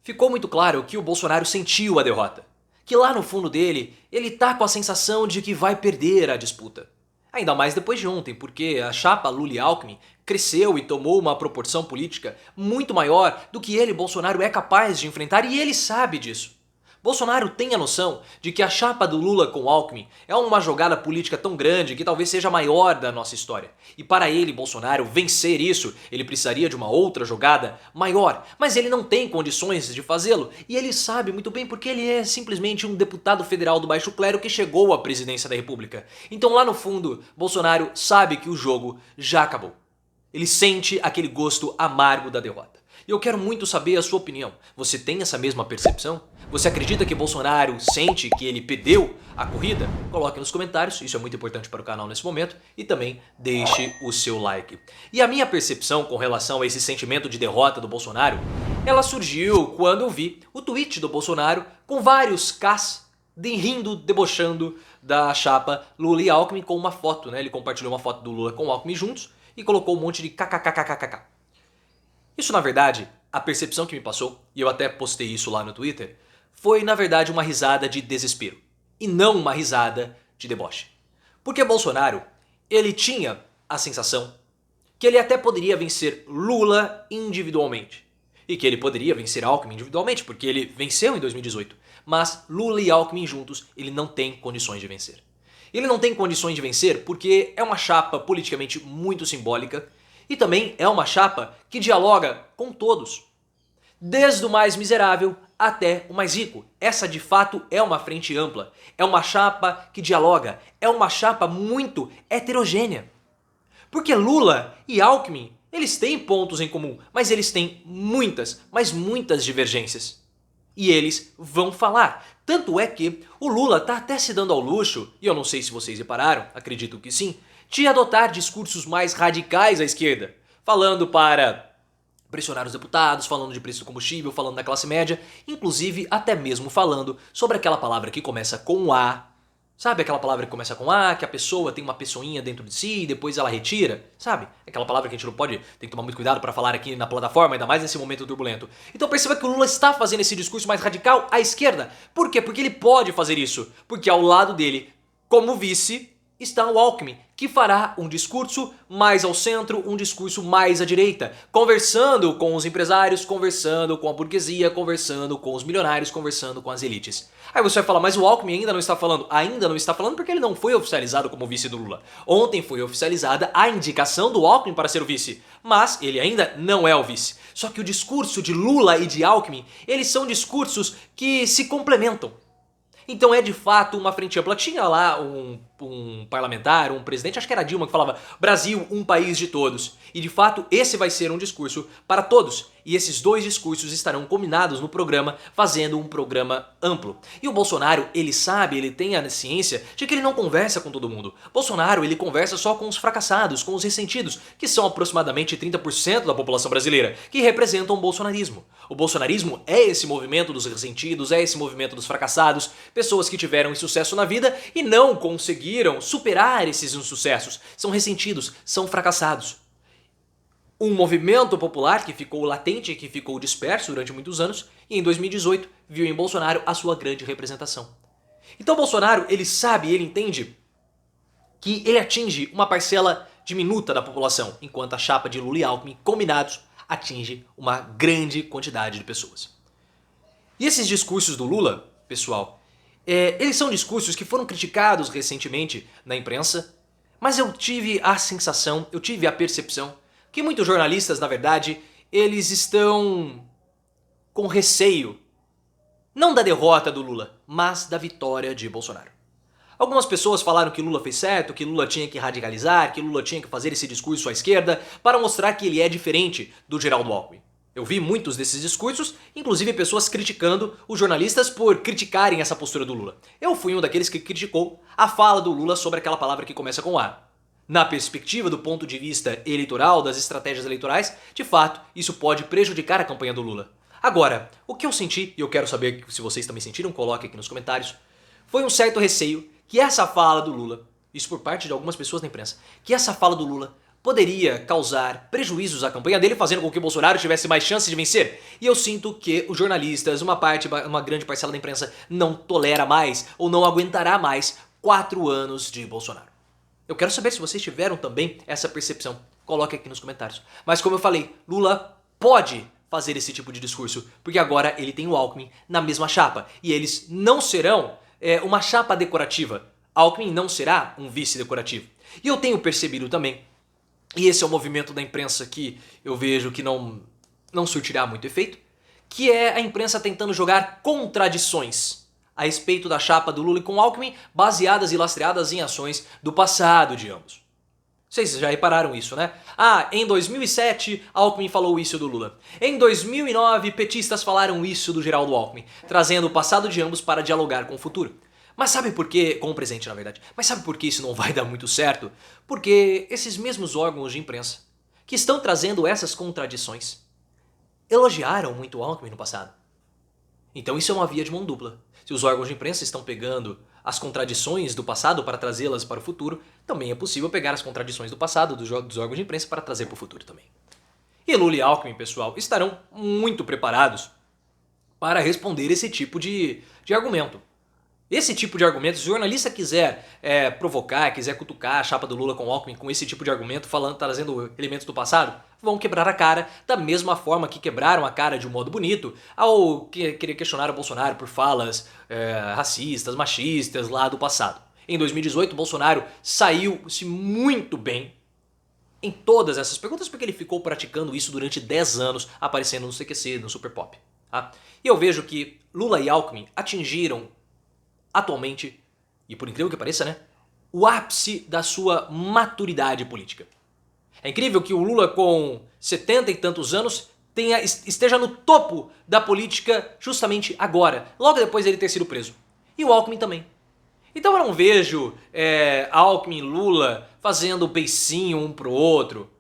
Ficou muito claro que o Bolsonaro sentiu a derrota. Que lá no fundo dele, ele tá com a sensação de que vai perder a disputa. Ainda mais depois de ontem, porque a chapa Lula e Alckmin cresceu e tomou uma proporção política muito maior do que ele, Bolsonaro, é capaz de enfrentar e ele sabe disso. Bolsonaro tem a noção de que a chapa do Lula com Alckmin é uma jogada política tão grande que talvez seja a maior da nossa história. E para ele, Bolsonaro, vencer isso, ele precisaria de uma outra jogada maior. Mas ele não tem condições de fazê-lo. E ele sabe muito bem porque ele é simplesmente um deputado federal do baixo clero que chegou à presidência da república. Então lá no fundo, Bolsonaro sabe que o jogo já acabou. Ele sente aquele gosto amargo da derrota. E eu quero muito saber a sua opinião. Você tem essa mesma percepção? Você acredita que Bolsonaro sente que ele perdeu a corrida? Coloque nos comentários, isso é muito importante para o canal nesse momento. E também deixe o seu like. E a minha percepção com relação a esse sentimento de derrota do Bolsonaro, ela surgiu quando eu vi o tweet do Bolsonaro com vários Ks rindo, debochando da chapa Lula e Alckmin com uma foto, né? Ele compartilhou uma foto do Lula com o Alckmin juntos e colocou um monte de kkkkkkk. Isso, na verdade, a percepção que me passou, e eu até postei isso lá no Twitter, foi, na verdade, uma risada de desespero. E não uma risada de deboche. Porque Bolsonaro, ele tinha a sensação que ele até poderia vencer Lula individualmente. E que ele poderia vencer Alckmin individualmente, porque ele venceu em 2018. Mas Lula e Alckmin juntos, ele não tem condições de vencer. Ele não tem condições de vencer porque é uma chapa politicamente muito simbólica, e também é uma chapa que dialoga com todos. Desde o mais miserável até o mais rico. Essa de fato é uma frente ampla. É uma chapa que dialoga. É uma chapa muito heterogênea. Porque Lula e Alckmin, eles têm pontos em comum, mas eles têm muitas, mas muitas divergências. E eles vão falar. Tanto é que o Lula tá até se dando ao luxo, e eu não sei se vocês repararam, acredito que sim, de adotar discursos mais radicais à esquerda, falando para pressionar os deputados, falando de preço do combustível, falando da classe média, inclusive até mesmo falando sobre aquela palavra que começa com A. Sabe aquela palavra que começa com A, que a pessoa tem uma pessoinha dentro de si e depois ela retira? Sabe? Aquela palavra que a gente não pode, tem que tomar muito cuidado para falar aqui na plataforma, ainda mais nesse momento turbulento. Então perceba que o Lula está fazendo esse discurso mais radical à esquerda. Por quê? Porque ele pode fazer isso. Porque ao lado dele, como vice, está o Alckmin, que fará um discurso mais ao centro, um discurso mais à direita, conversando com os empresários, conversando com a burguesia, conversando com os milionários, conversando com as elites. Aí você vai falar, mas o Alckmin ainda não está falando. Ainda não está falando porque ele não foi oficializado como vice do Lula. Ontem foi oficializada a indicação do Alckmin para ser o vice, mas ele ainda não é o vice. Só que o discurso de Lula e de Alckmin, eles são discursos que se complementam. Então é de fato uma frente ampla. Tinha lá um parlamentar, um presidente, acho que era Dilma, que falava Brasil, um país de todos. E de fato esse vai ser um discurso para todos. E esses dois discursos estarão combinados no programa, fazendo um programa amplo. E o Bolsonaro, ele sabe, ele tem a ciência de que ele não conversa com todo mundo. Bolsonaro, ele conversa só com os fracassados, com os ressentidos, que são aproximadamente 30% da população brasileira, que representam o bolsonarismo. O bolsonarismo é esse movimento dos ressentidos, é esse movimento dos fracassados, pessoas que tiveram insucesso na vida e não conseguiram superar esses insucessos. São ressentidos, são fracassados. Um movimento popular que ficou latente, que ficou disperso durante muitos anos e em 2018 viu em Bolsonaro a sua grande representação. Então Bolsonaro, ele sabe, ele entende que ele atinge uma parcela diminuta da população, enquanto a chapa de Lula e Alckmin combinados atinge uma grande quantidade de pessoas. E esses discursos do Lula, pessoal, eles são discursos que foram criticados recentemente na imprensa, mas eu tive a sensação, eu tive a percepção que muitos jornalistas, na verdade, eles estão com receio, não da derrota do Lula, mas da vitória de Bolsonaro. Algumas pessoas falaram que Lula fez certo, que Lula tinha que radicalizar, que Lula tinha que fazer esse discurso à esquerda para mostrar que ele é diferente do Geraldo Alckmin. Eu vi muitos desses discursos, inclusive pessoas criticando os jornalistas por criticarem essa postura do Lula. Eu fui um daqueles que criticou a fala do Lula sobre aquela palavra que começa com A. Na perspectiva do ponto de vista eleitoral, das estratégias eleitorais, de fato, isso pode prejudicar a campanha do Lula. Agora, o que eu senti, e eu quero saber se vocês também sentiram, coloque aqui nos comentários, foi um certo receio que essa fala do Lula, isso por parte de algumas pessoas na imprensa, que essa fala do Lula poderia causar prejuízos à campanha dele, fazendo com que o Bolsonaro tivesse mais chances de vencer. E eu sinto que os jornalistas, uma grande parcela da imprensa, não tolera mais ou não aguentará mais 4 anos de Bolsonaro. Eu quero saber se vocês tiveram também essa percepção. Coloque aqui nos comentários. Mas como eu falei, Lula pode fazer esse tipo de discurso, porque agora ele tem o Alckmin na mesma chapa. E eles não serão uma chapa decorativa. Alckmin não será um vice decorativo. E eu tenho percebido também, e esse é o movimento da imprensa que eu vejo que não surtirá muito efeito, que é a imprensa tentando jogar contradições a respeito da chapa do Lula com Alckmin, baseadas e lastreadas em ações do passado de ambos. Vocês já repararam isso, né? Ah, em 2007, Alckmin falou isso do Lula. Em 2009, petistas falaram isso do Geraldo Alckmin, trazendo o passado de ambos para dialogar com o futuro. Mas sabe por quê? Com o presente, na verdade. Mas sabe por que isso não vai dar muito certo? Porque esses mesmos órgãos de imprensa, que estão trazendo essas contradições, elogiaram muito o Alckmin no passado. Então isso é uma via de mão dupla. Se os órgãos de imprensa estão pegando as contradições do passado para trazê-las para o futuro, também é possível pegar as contradições do passado dos órgãos de imprensa para trazer para o futuro também. E Lula e Alckmin, pessoal, estarão muito preparados para responder esse tipo de argumento. Esse tipo de argumento, se o jornalista quiser provocar, quiser cutucar a chapa do Lula com o Alckmin com esse tipo de argumento, trazendo elementos do passado, vão quebrar a cara da mesma forma que quebraram a cara de um modo bonito ao querer questionar o Bolsonaro por falas racistas, machistas lá do passado. Em 2018, Bolsonaro saiu-se muito bem em todas essas perguntas porque ele ficou praticando isso durante 10 anos, aparecendo no CQC, no Super Pop. Tá? E eu vejo que Lula e Alckmin atingiram atualmente, e por incrível que pareça, né, o ápice da sua maturidade política. É incrível que o Lula, com 70 e tantos anos, esteja no topo da política justamente agora, logo depois dele ter sido preso. E o Alckmin também. Então eu não vejo Alckmin e Lula fazendo beicinho um pro outro,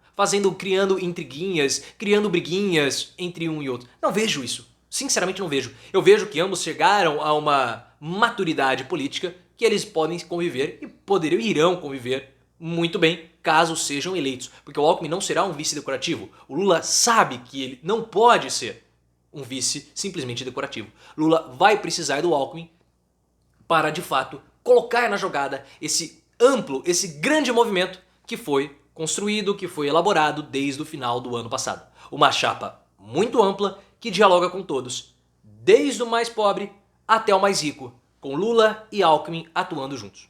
criando intriguinhas, criando briguinhas entre um e outro. Não vejo isso. Sinceramente não vejo. Eu vejo que ambos chegaram a uma maturidade política que eles podem conviver e irão conviver muito bem caso sejam eleitos. Porque o Alckmin não será um vice decorativo. O Lula sabe que ele não pode ser um vice simplesmente decorativo. Lula vai precisar do Alckmin para, de fato, colocar na jogada esse grande movimento que foi construído, que foi elaborado desde o final do ano passado. Uma chapa muito ampla que dialoga com todos, desde o mais pobre até o mais rico, com Lula e Alckmin atuando juntos.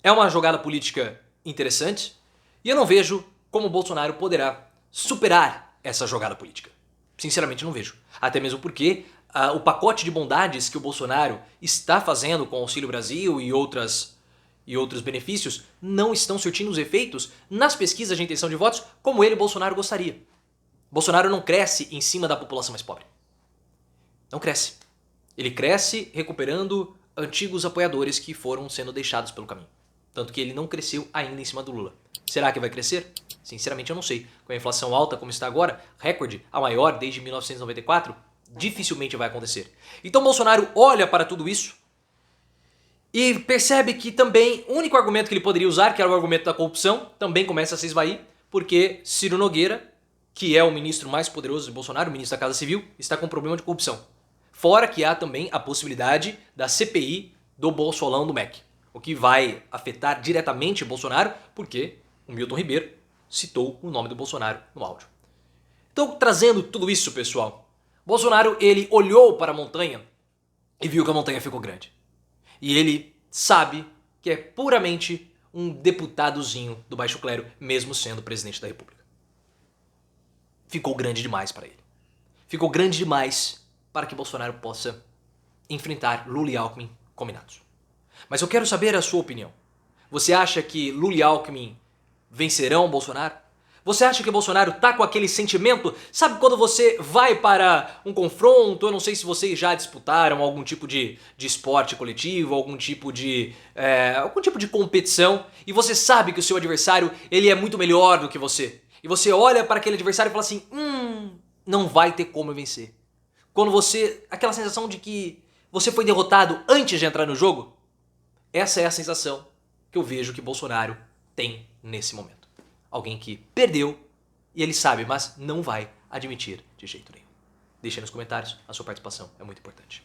É uma jogada política interessante e eu não vejo como o Bolsonaro poderá superar essa jogada política. Sinceramente não vejo. Até mesmo porque o pacote de bondades que o Bolsonaro está fazendo com o Auxílio Brasil e outros benefícios não estão surtindo os efeitos nas pesquisas de intenção de votos como ele, Bolsonaro, gostaria. Bolsonaro não cresce em cima da população mais pobre. Não cresce. Ele cresce recuperando antigos apoiadores que foram sendo deixados pelo caminho. Tanto que ele não cresceu ainda em cima do Lula. Será que vai crescer? Sinceramente eu não sei. Com a inflação alta como está agora, recorde, a maior desde 1994, dificilmente vai acontecer. Então Bolsonaro olha para tudo isso e percebe que também o único argumento que ele poderia usar, que era o argumento da corrupção, também começa a se esvair, porque Ciro Nogueira, que é o ministro mais poderoso de Bolsonaro, o ministro da Casa Civil, está com problema de corrupção. Fora que há também a possibilidade da CPI do Bolsolão do MEC, o que vai afetar diretamente o Bolsonaro, porque o Milton Ribeiro citou o nome do Bolsonaro no áudio. Então, trazendo tudo isso, pessoal, Bolsonaro ele olhou para a montanha e viu que a montanha ficou grande. E ele sabe que é puramente um deputadozinho do baixo clero, mesmo sendo presidente da República. Ficou grande demais para ele. Ficou grande demais para que Bolsonaro possa enfrentar Lula e Alckmin combinados. Mas eu quero saber a sua opinião. Você acha que Lula e Alckmin vencerão Bolsonaro? Você acha que Bolsonaro tá com aquele sentimento? Sabe quando você vai para um confronto? Eu não sei se vocês já disputaram algum tipo de esporte coletivo, algum tipo de competição, e você sabe que o seu adversário ele é muito melhor do que você. E você olha para aquele adversário e fala assim, não vai ter como eu vencer. Quando aquela sensação de que você foi derrotado antes de entrar no jogo, essa é a sensação que eu vejo que Bolsonaro tem nesse momento. alguém que perdeu e ele sabe, mas não vai admitir de jeito nenhum. Deixe aí nos comentários, a sua participação é muito importante.